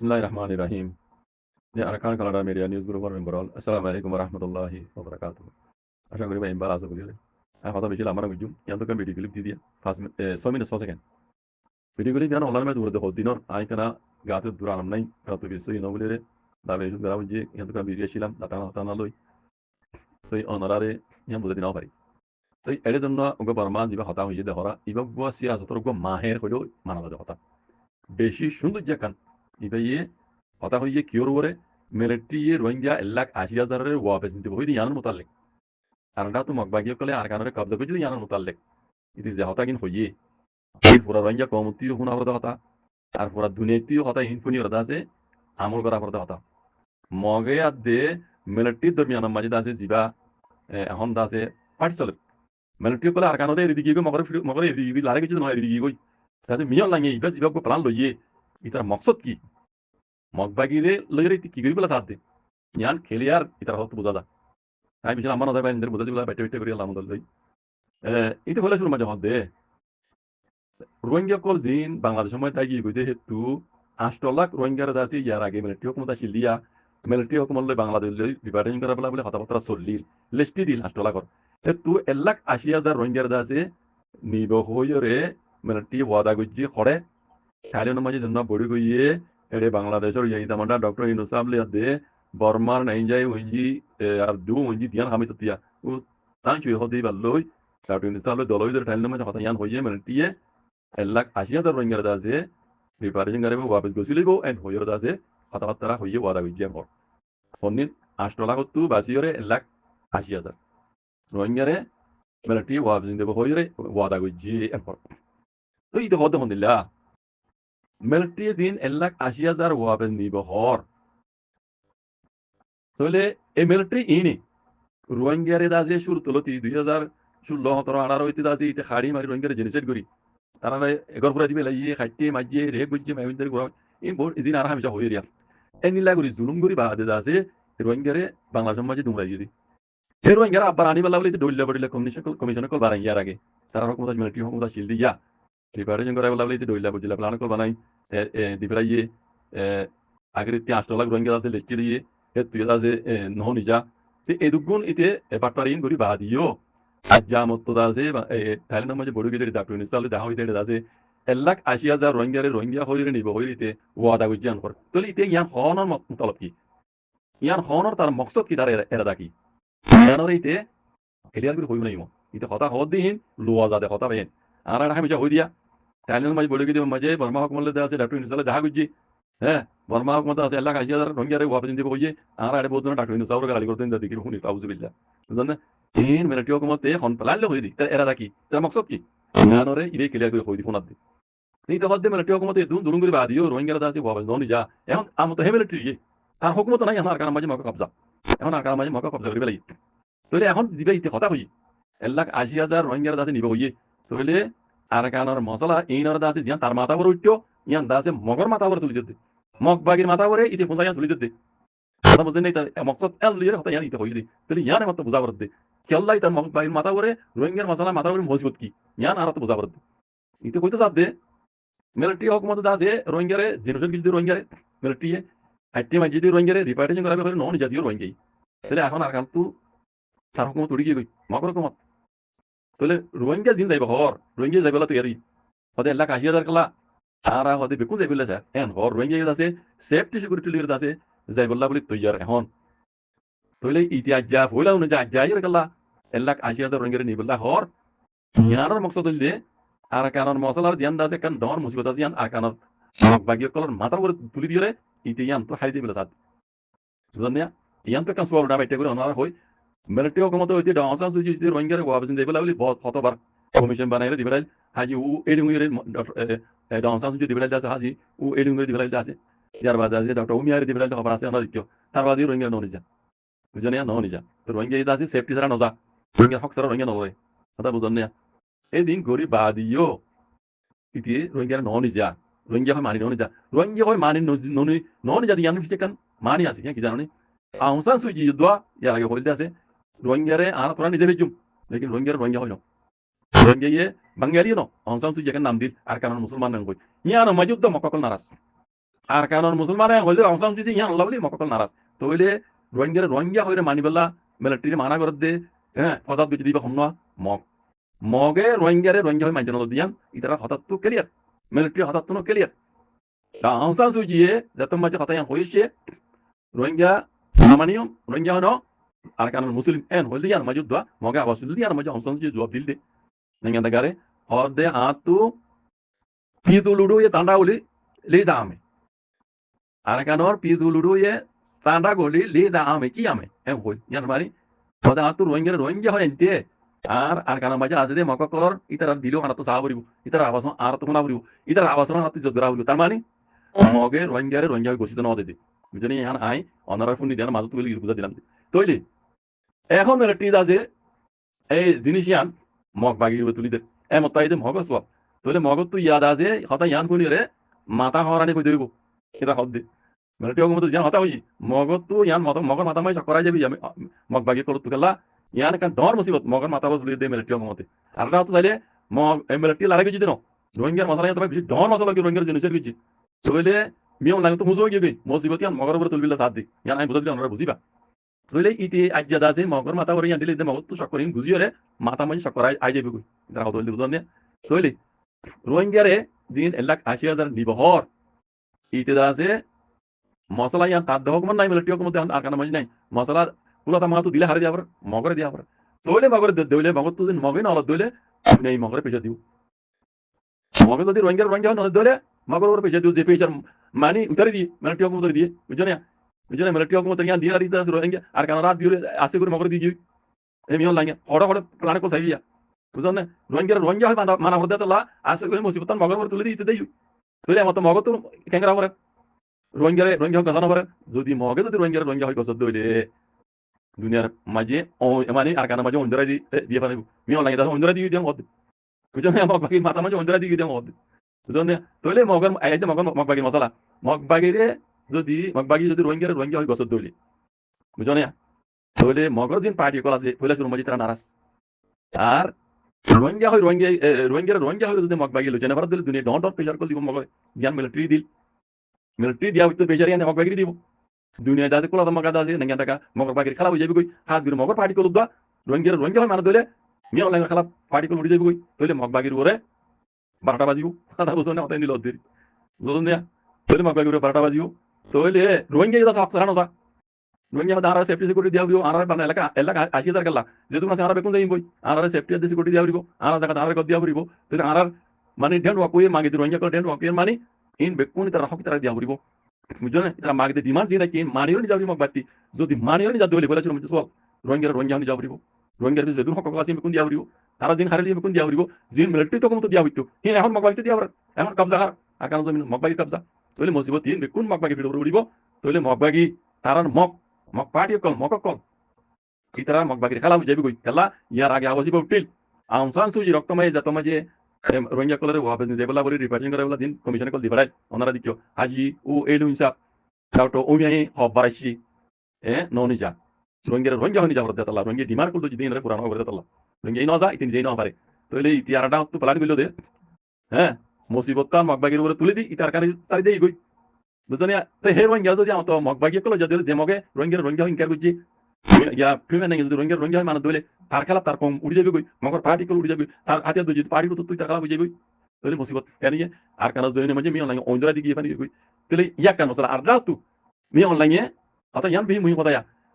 Bismillahirrahmanirrahim. Ini arkan kalau ada media news group memberol. Assalamualaikum warahmatullahi wabarakatuh. আশা করি ভাই ভালো আছো বুঝলে আর কথা বেশি আমার বুঝুম ইয়ান তো কাম ভিডিও ক্লিপ দি দিয়া 5 মিনিট 6 সেকেন্ড ভিডিও ক্লিপ ইয়ান অনলাইন মে দূরে দেখো দিনর আই কানা গাতে দূর আরাম নাই তো বেশি ইনো বলে রে দাবে ইসু গরা বুঝি ইয়ান তো কাম ভিডিও ছিলাম দাটা দাটা লই তো অনারারে ইয়ান বুঝে দিনাও পারি তো এর জন্য ওগো বর্মা জিবা হতা হইয়ে দেহরা ইবা গো সিয়াসতর গো মাহের হইলো মানা দে হতা বেশি সুন্দর জাকান ইবা ইয়ে হতা হইয়ে কিওর ওরে মিলিটারি রোহিঙ্গা 1,80,000 ওয়াপস নিতে হইদি ইয়ান মোতালেক আর না তো মগবাগিয়ে কলে আর কানরে কবজা করে যদি ইয়ান মোতালেক ইতি যে হতা কিন হইয়ে এই পুরা রোহিঙ্গা কমতিও হুনা হরদা হতা আর পুরা দুনিয়াতেও হতা হিনফুনি হরদা আছে আমল করা হরদা হতা মগে আদে মিলিটারি দরমিয়ান মাঝে আছে জিবা এখন দাসে পার্টি চলে মিলিটারি কলে আর কানরে এদিকে গো মগরে এদিকে লারে কিছু নয় এদিকে গই তাতে মিয়ন লাগে ইবা জিবা গো প্ল্যান লইয়ে ইতার মকসদ কি মগবাগিরে লইরে কি করি বলা সাথে ইয়ান খেলিয়ার ইতার হত বুঝা যা আমি বিশাল আমার নজর বাইরে বুঝা দিলা বেটে বেটে করি আল্লাহ মদল লই এটা হলে শুরু মাঝে হদে রোহিঙ্গা কল জিন বাংলাদেশ সময় তাই গিয়ে কইতে হেতু 8 লাখ রোহিঙ্গার দাসি ইয়ার আগে মিলিটারি হুকুমত আসিল দিয়া মিলিটারি হুকুমত লই বাংলাদেশ লই রিপার্টিং করা বলে কথাবার্তা চলিল লিস্টি দিল 8 লাখর হেতু 1,80,000 রোহিঙ্গার দাসে নিব হইরে মিলিটারি ওয়াদা গজ্জি খড়ে খালিন মাঝে জন্য বড়ি গইয়ে এড়ে বাংলাদেশের এই দামটা ডক্টর ইনুসাব লিয়া দে বর্মার নাই যাই উঞ্জি আর দু উঞ্জি দিয়ান হামি ততিয়া ও তাই চুই হদি বাল্লই ডক্টর ইনুসাব লে দলই দের টাইল মাঝে কথা ইয়ান হইয়ে মিলিটারি 1,80,000 রোহিঙ্গার দাসে রিপার্টিং করে ওয়াপস গছিলিব এন্ড হইর দাসে কথাবার্তা হইয়ে ওয়াদা গজ্জি আমার ফোনিন 8 লাখ তু বাসিয়রে 1,80,000 রোহিঙ্গারে মিলিটারি ওয়াপস দেব হইরে ওয়াদা গজ্জি এরপর তো ইতে হদ হন্দিল্লা মিলিটারি দিন 1,80,000 ওয়াপস নিব হর তাহলে এই মিলিটারি ইনি রোহিঙ্গারে দাসে শুরু তলতি 2016-17-18 হইতে দাসে ইতে খাড়ি মারি রোহিঙ্গারে জেনোসাইড করি তারা এগর পুরা দিবে লাইয়ে খাইতে মাজিয়ে রে গুজিয়ে মাইন্দারি করা ইন বোর ইদিন আর হামেশা হই রিয়া এনিলা করি জুলুম করি বাদে দাসে রোহিঙ্গারে বাংলা সমাজে দুমরাই দিদি এই রোহিঙ্গারা আবার আনি বেলা বলে ডইলা বড়িলা কমিশন কল বানাই ইয়ার আগে তারা হুকুমত মিলিটারি হুকুমত শিল দিয়া রিপারেশন করা বেলা বলে ডইলা বড়িলা প্ল্যান কল বানাই দিবরাইয়ে আগের 8 লাখ রোহিঙ্গা আছে লিস্টি দিয়ে তুই আছে নহ নিজা এই দুগুণ ইতে বাটপারিন করি বাদিও আজ্জা মতো আছে থাইল্যান্ডের মাঝে বড় গিয়ে ডাক্তার ইনস্টল দেখা হইতে আছে 1,80,000 রোহিঙ্গা হইরে নিব হইতে ওয়াদা গুজিয়ান কর তাহলে ইতে ইয়ান হনর মতলব কি ইয়ান হনর তার মকসদ কি তার এরাদা কি ইয়ানর ইতে ক্লিয়ার করে হইব নাইম ইতে কথা হদ দিন লোয়া যাদে কথা বেন আর হামেশা হই দিয়া থাইল্যান্ডের মাঝে বড় গিয়ে মাঝে বর্মা হকমলে আছে ডাক্তার ইনস্টল দেখা গুজি হ্যাঁ বর্মা হকমত আছে 1,80,000 রোহিঙ্গারে ওয়াপস দিব হইয়ে আর আরে বহুত ডাক্তার ইনস্টল গালি করতেন দেখি হুনি আউযুবিল্লাহ বুঝলেন তিন মিলিটারি হুকুমতে এখন প্লান হই দি তার এরাদা কি তার মকসদ কি ইয়ানরে ইবে ক্লিয়ার করে হই দি ফোনাত দি এই তো হদ্দে মিলিটারি হুকুমতে দুন জুলুম করে বাদিও রোহিঙ্গারা দাসি ওয়াপস ননি যা এখন আমত হে মিলিটারি আর হুকুমত নাই আর কার মাঝে মকা কবজা এখন আর কার মাঝে মকা কবজা করিবে লাগি তাহলে এখন দিবে ইতে কথা হই 1,80,000 রোহিঙ্গারা দাসি নিব হইয়ে তাহলে আর কারণর মশলা এইনর দাসি জিয়ান তার মাথা বড় উঠ্টো ইয়ান দাসে মগর মাথা বড় তুলি দিতে মগ বাগির মাথা বড় ইতে ফোন ইয়ান তুলি দিতে কথা বুঝেন নাই তার মকসদ এল লিয়ে কথা ইয়ান ইতে হই দি তাহলে ইয়ান মত বুঝা করতে কেল্লাই তার মগ বাগির মাথা বড় রোহিঙ্গার মশলা মাথা বড় মজবুত কি ইয়ান আর তো বুঝা করতে ইতে কইতে সাথে মিলিটারি হুকুমত দাসে রোহিঙ্গারে জেনোসাইড কিছু রোহিঙ্গারে মিলিটারি হাইটে মাইজে রোহিঙ্গারে রিপার্টিশন করাবে করে নন জাতীয় রোহিঙ্গাই তাহলে এখন আর কান্তু তার হুকুমত উড়ি গিয়ে গই মগর হুকুমত তাহলে রোহিঙ্গা জিন যাইব হর রোহিঙ্গা যাইবলা তৈরি হতে 1,80,000 কলা আর হতে বেকুন যাইবলা স্যার এখন হর রোহিঙ্গা আছে সেফটি সিকিউরিটি লিয়ার আছে যাইবলা বলি তৈয়ার এখন তাহলে ইতিহাস যা হইলা অনুযায়ী যাই কলা 1,80,000 রোহিঙ্গা নিবলা হর ইয়ানোর মকসদ হইলে আর কারণ মশলার ধ্যান দাসে কারণ ডর মুসিবত আছে আর কারণ বাকি কলর মাথার উপরে তুলি দিয়ে ইতে ইয়ান তো হাই দিবে সাথ বুঝলেন না ইয়ান তো কান সোয়াল ডাবা এটা করে ওনারা হই মিলিটারি হুকুমত হইতে ডাউনসান সুজি রোহিঙ্গারে ওয়াপস দেবে লাগলি বহুত কতবার কমিশন বানাইলে দিবে হাজি ও এডিং এর ডাউনসান সুজি দিবে আছে হাজি ও এডিং এর দিবে আছে ইয়ার বাদ আছে ডক্টর উমিয়ারে দিবে খবর আছে আমরা দিও তার বাদে রোহিঙ্গা ননি যা বুঝলেন না ননি যা তো রোহিঙ্গা এটা আছে সেফটি ছাড়া নজা রোহিঙ্গা হক ছাড়া রোহিঙ্গা নরে কথা বুঝলেন না এই দিন গরি বাদিও ইতি রোহিঙ্গা ননি যা রোহিঙ্গা হয় মানি ননি যা রোহিঙ্গা হয় মানি ননি ননি যা ইয়ান ফিসে কান মানি আছে কি জানো নি আউনসান সুজি যুদ্ধ ইয়ার আগে বলতে আছে রোহিঙ্গারে আর তোরা নিজে ভেজুম লেকিন রোহিঙ্গা হয় না রোহিঙ্গা ইয়ে বাঙালি ন আউনসান সুজি এখানে নাম দিল আর কারণ মুসলমান নাম কই ইয়ান মাজুদ মক্কা কল নারাজ আর কারণ মুসলমানে হইলে অংশ যদি ইয়ান আল্লাহ বলি মকল নারাজ তো হইলে রোহিঙ্গা হইলে মানি বেলা মিলিটারি মানা করে দে হ্যাঁ ফসাদ বেঁচে দিবা হম মগ মগে রোহিঙ্গা হয়ে মানছে দিয়ান ইতারা হঠাৎ তো ক্লিয়ার মিলিটারি হঠাৎ তো ক্লিয়ার অংশ সুজিয়ে যত মাঝে কথা ইয়ান হয়েছে রোহিঙ্গা নামানিয়ম রোহিঙ্গা হনো আর কারণ মুসলিম এন হইলে ইয়ান মাঝে দোয়া মগে আবাস হইলে ইয়ান মাঝে অংশ সুজিয়ে জবাব দিল দে নেঙ্গা গারে হর দে আতু পিদুলুডু ye tanda uli le da ame ara kanor piduludu ye tanda goli le da ame ki ame em hoi yan mari oda atu rohingya hoy ente আর কানা মাঝে আছে দে মক কলর ইতার দিলো আনা তো সাবরিব ইতার আবাস আর তো কোনা বরিব ইতার আবাস না তো জগরা হইলো তার মানে মগে রোহিঙ্গা ঘোষিত না দে বুঝনি এখন আই অনারা ফোন দিন মাঝে তুলি বুঝা দিলাম তইলি এখন মিলিটারি আছে এই জিনিস ইয়ান মগ বাগি তুলি দে এমত তাই দে মগ সব তইলে মগত তো ইয়াদ আছে হতা ইয়ান কোনি রে মাথা হরানি কই দইব এটা হদ দে মিলিটারি মত ইয়ান হতা হই মগত তো ইয়ান মগর মাথা মাই সকরাই যাবি মগ বাগি করত তুলা ইয়ান কান ডর মুসিবত মগর মাথা বসলি দে মিলিটারি মতে আর না তো চাইলে মগ মিলিটারি লাগে যদি ন রোহিঙ্গার মশলা ইয়ান তো বেশি ডর মশলা কি রোহিঙ্গার জিনিসের কিছু তইলে মিও লাগে তো মুজো গিয়ে মুসিবত ইয়ান মগর উপরে তুলবিলা সাথ দি ইয়ান আমি বুঝালি আমরা বুঝিবা তইলে ইতি আজ্জাদা আছে মগর মাথা করে ইয়ান দিলে দে মগত তো সকরিন বুঝিও রে মাথা মাই সকরাই আই যাবি কই তারা হতো বুঝন নে তইলে রোহিঙ্গারে দিন 1,80,000 নিবহর ইতিদা আছে মশলা ইয়ান তার দেহ কমান নাই মিলিটারি কমতে আর কানা মাঝে নাই মশলা পুলাতা মাহাতো দিলে হারে দিয়া মগরে দিয়া তইলে মগরে দইলে মগর তো দিন মগে না অলপ দইলে নেই মগরে পেশা দিও মগে যদি রোহিঙ্গা হয় না দইলে মগর উপরে পেশা দিও যে পেশার মানি উতারে দিয়ে মিলিটারি কমতে দিয়ে বুঝছো না মিলিটারি কমতে ইয়ান দিয়ে দিতে আছে রোহিঙ্গা আর কানা রাত দিয়ে আসে করে মগরে দিয়ে এমিও লাগে হড় প্লানে কো সাইয়া বুঝছো না রোহিঙ্গা হয় মানা হরদে তোলা আসে করে মুসিবতান মগর উপরে তুলে দিতে দেই তইলে মত মগর তো কেঙ্গরা করে রোহিঙ্গা কথা না পারে যদি মগে যদি রোহিঙ্গা হয় গছত দইলে দুনিয়ার মাঝে মানে আর কানা মাঝে অন্ধরা দিয়ে পারে মিও লাগে তাহলে অন্ধরা দিয়ে দিও হদ বুঝছো না মগ বাকি মাথা মাঝে অন্ধরা দিয়ে দিও হদ বুঝছো না তইলে মগর আইতে মগ বাকি মশলা মগ বাকি যদি রোহিঙ্গা হয় গছত দইলে বুঝছো না তইলে মগর দিন পার্টি কল আছে পয়লা শুরু মাঝে তারা নারাজ আর রোহিঙ্গা হয় যদি মগ বাকি লইছে না ভারত দিলে দুনিয়া ডন প্রেসার কল দিব মগর জ্ঞান মিলিটারি দিয়া হইতো প্রেসার ইয়ান মগ বাকি দিব দুনিয়া দাদে কোলা মগা দাদে নেঙ্গা টাকা মগর বাকি খালা হয়ে যাবে কই হাজ গুলো মগর পার্টি কল দা রোহিঙ্গা হয় মানে দইলে মিও লাগে খালা পার্টি কল উড়ে যাবে কই তইলে মগ বাকির উপরে 12টা বাজিব কথা বুঝছো না হতাই দিল অদ্দির বুঝুন না তইলে মগ বাকির উপরে 12টা বাজিব তইলে রোহিঙ্গা দাদা সব সারানো যা রোহিঙ্গা দাঁড়া সেফটি সিকিউরিটি দিয়া হইব আর বানা এলাকা 80,000 গেলা যেহেতু মানে আর বেকুন যাইম বই আর সেফটি দিয়ে সিকিউরিটি দিয়া হইব আর জায়গা আর কত দিয়া হইব তইলে আর মানে ডেন্ট ওয়াকই মাগি রোহিঙ্গা কল ডেন্ট ওয়াকই মানে ইন বেকুন তারা হক তারা দিয়া হইব বুঝছো না তারা মাগিতে ডিমান্ড দিয়ে নাকি মানিও নি যাবি মগ বাতি যদি মানিও নি যা দইলে বলে ছিল সব রোহিঙ্গা নি যাবরিব রোহিঙ্গার যেহেতু হক ক্লাসে বেকুন দিয়া হইব তারা দিন হারে বেকুন দিয়া হইব জিন মিলিটারি তো কমতো দিয়া হইতো হিন এখন মগ বাতি দিয়া হইব এখন কবজা হার আকান জমিন মগ বাতি কবজা তইলে মুসিবত দিন বেকুন মগ বাতি ফিরে উড়িব তইলে মগ বাতি তারার মগ পার্টি কল ইতারা মগ বাকি খেলা যাবি কই খেলা ইয়ার আগে আবসি উঠিল আমসান সুজি রক্তময় জাতমাজে রোহিঙ্গা কলরে ওয়াবে যেগুলা বলি রিপার্টিং করে বলা দিন কমিশনে কল দিবারাই ওনারা দিকিও আজি ও এলু ইনসাফ ডাউটো ওমিয়াই হব বারাইছি ননি যা রোহিঙ্গা হনি যা হরদে তালা রোহিঙ্গা ডিমান্ড করতো দিন রে পুরানো হরদে তালা রোহিঙ্গা ইনো যা ইতিন যেই না পারে তইলে ইতিয়ারটা তো প্লান কইলো দে হ্যাঁ মুসিবতটা মগ বাকির উপরে তুলে দি ইতার কারি সারি দেই গই বুঝনি তো হে রোহিঙ্গা যদি তো মগ বাকি কল যদি যে মগে রোহিঙ্গা ইনকার করছি ইয়া প্রিমিয়ার নাই যদি রোহিঙ্গা হয় মানে দইলে তার খেলা তার কম উড়ে যাবে কই মগর পার্টি কল উড়ে যাবে তার হাতে যদি পার্টি তো তুই তার খেলা হয়ে যাবে তইলে মুসিবত এনিয়ে আর কানা জইনে মাঝে মি অনলাইন অন্যরা দিকে পানি কই তইলে ইয়া কান মশলা আর দাও তু মি অনলাইনে অত ইয়ান বি মুহি কথা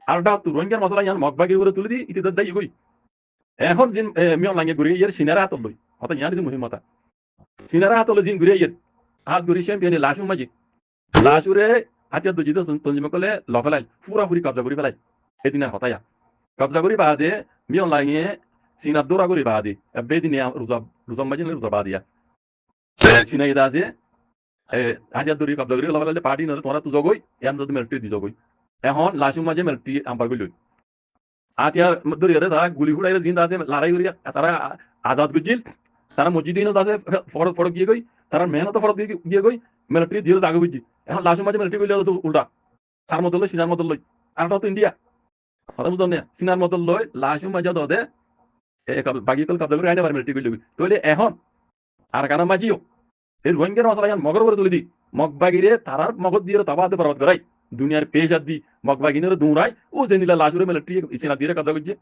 আর দাও তু রোহিঙ্গার মশলা ইয়ান মগ বাকির উপরে তুলে দি ইতে দাই কই এখন জিন মি অনলাইনে ঘুরে ইয়ার সিনারা হাত লই অত ইয়ান দি মুহি মতা সিনারা হাত লই জিন ঘুরে ইয়ার আজ ঘুরে চ্যাম্পিয়ন লাশু মাঝে লাশুরে হাতিয়া দুজিত তঞ্জিমকলে লফেলাই পুরাপুরি কবজা করি ফেলাই এদিনের হতায়া কবজা করি বাদে মিয়ন লাগিয়ে সিনার দৌড়া করি বাদে বেদিনে রুজম বাজিলে রুজা বাদিয়া সিনাই দা আছে হাতিয়া দৌড়ি কবজা করি লফেলাই পার্টি নলে তোমরা তো জগই এম যদি মিলিটারি দি জগই এখন লাশু মাঝে মিলিটারি আম্পার কইলই আতিয়ার দৌড়িয়ে তারা গুলি ফুড়াইলে জিন্দা আছে লড়াই করি তারা আজাদ গুজিল তারা মসজিদে আছে ফড়ক গিয়ে গই তারা মেহনত ফড়ক গিয়ে গই মিলিটারি দিয়ে জাগে বুঝছি এখন লাশু মাঝে মিলিটারি কইলে তো উল্টা তার মতো লই সিনার মতো লই আরটা তো ইন্ডিয়া কথা বুঝলাম না সিনার মতো লই লাশু মাঝে দে বাকি কল কবজা করে আইনে পারে মিলিটারি কইলে তইলে এখন আর কানা মাঝিও এই রোহিঙ্গার মশলা মগর করে তুলে দি মগবাগিরে তারার মগজ দিয়ে তাবাতে বরবাদ করাই দুনিয়ার পেশাদ দি মগবাগিনের দৌড়াই ও জেনিলা লাজুরে মিলিটারি সিনা দিয়ে কাদা করছে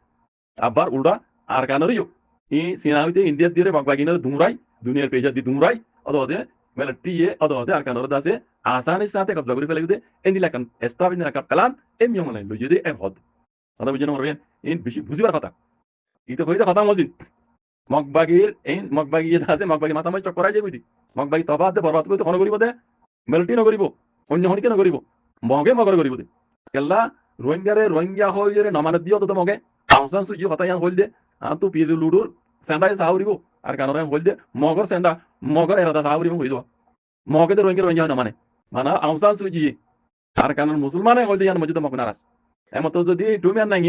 আবার উল্টা আর কানরিও ই সিনা হইতে ইন্ডিয়া দিয়ে মগবাগিনের দৌড়াই দুনিয়ার পেশাদ দি দৌড়াই অদে মিলিটারি অদে আর কানর দাসে আসানের সাথে কবজা করে ফেলে দে এন্দিলা কান এস্টাবিন না কাপলান এমিয়ম নাই লইয়ে দে এম হদ কথা বুঝেন মারবেন ইন বেশি বুঝিবার কথা ইতে হইতে কথা মজিন মগবাগির এই মগবাগি যেটা আছে মগবাগি মাথা মাই চক করাই যাবি মগবাগি তফাত দে বরবাদ করতে কোন করিব দে মেলটি নকরিব অন্য হনিকে নকরিব মগে মগর করিব দে কেল্লা রোহিঙ্গা হই রে নমানত দিও তো মগে আউসান সুজি কথা ইয়ান হইল দে তু পিজু লুডুর সেন্ডাই সাউরিব আর কানরে হইল দে মগর সেন্ডা মগর এরাদা সাউরিব হইল মগে দে রোহিঙ্গা না মানে আউসান সুজি আর কানর মুসলমানে হইল দে ইয়ান মজিদ মগ নারাস এমত যদি তুমি আর নাই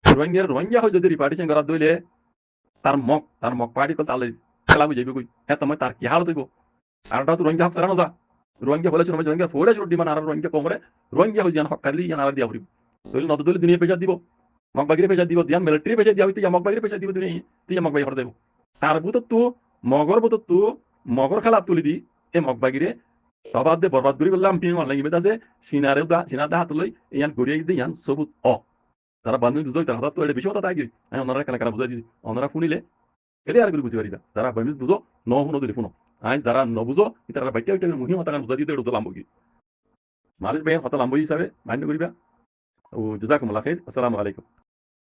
রোহিঙ্গা হই যদি রিপার্টিশন করা দইলে তার মগ পার্টি কল তালে খেলা বুঝাইবে কই হ্যাঁ তোমার তার কি হালত হইব আরটা তো রোহিঙ্গা হক সারানো যা রোহিঙ্গা বলেছে রোহিঙ্গা ফোরে শুট দিমান আর রোহিঙ্গা কমরে রোহিঙ্গা হই জান হক কালি জান আর দিয়া পড়িব তইল নত দলে দুনিয়া পেশা দিব মগবাগিরে পেশা দিব দিয়ান মিলিটারি পেশা দিয়া হইতে মগবাগিরে পেশা দিব দুনিয়া তুই মগবাগি হর দেব তার বুত তু মগর খেলা তুলি দি এ মগবাগিরে সবাদ দে বরবাদ করি বললাম পিং অনলাইন ইবেদ আছে সিনারে হাত লই ইয়ান গড়িয়ে দি ইয়ান সবুত তারা বান্ধব বুঝোই তারা তো এটা বেশি কথা তাই আমি ওনারা কেনা বুঝাই দিই ওনারা শুনিলে এটা আর করে বুঝতে পারি না যারা বান্ধব বুঝো ন শুনো দিলে শুনো আই যারা নবুঝো তারা বাইটা মুহিম হতা বুঝাই দিতে এটা লাম্বো কি মালিশ ভাই হতা লাম্বো হিসাবে মান্য করিবা ও জাযাকুমুল্লাহ খাইর আসসালামু আলাইকুম